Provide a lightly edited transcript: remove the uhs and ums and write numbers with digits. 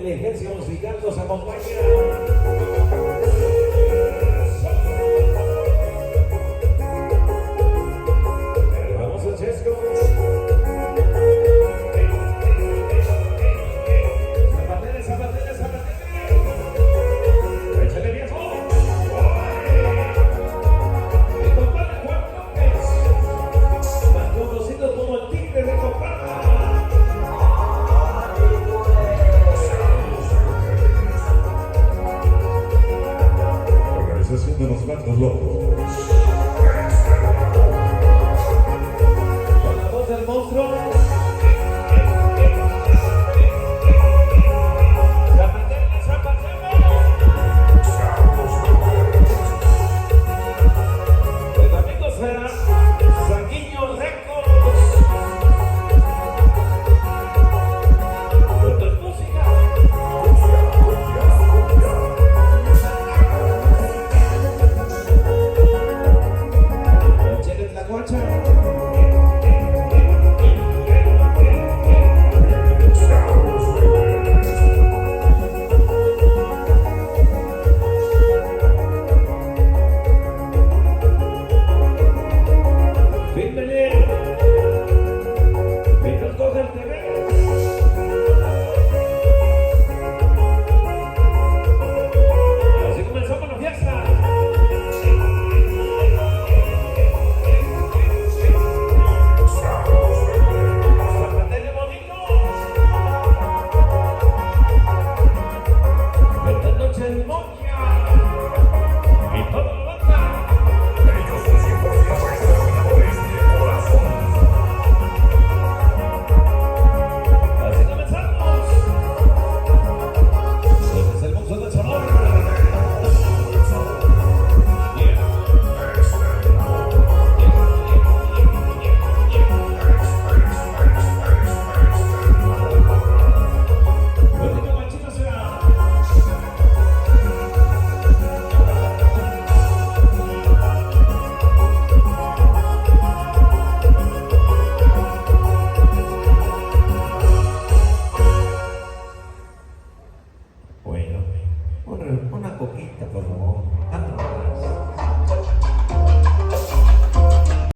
inteligencia musical nos acompaña. Vamos a Chesco. Zapatele, zapatele, zapatele. Échale viejo. Mi compadre Juan López, más conocido como el Tigre de Copala. Organización de los Gatos Locos. Con la voz del monstruo. Zapatele, zapatele. El amigo será Sanguiño Records. Esto es música. Cheles la guacha. Fírmele. Pero coge el TV. Así comenzamos la fiesta. Zapatele bonito. Esta noche es moña. Y toda la banda. Ellos son 100% exterminadores de corazón. Así comenzamos. Este es el monstruo del sabor. Último machito será. Bueno, una coquita, por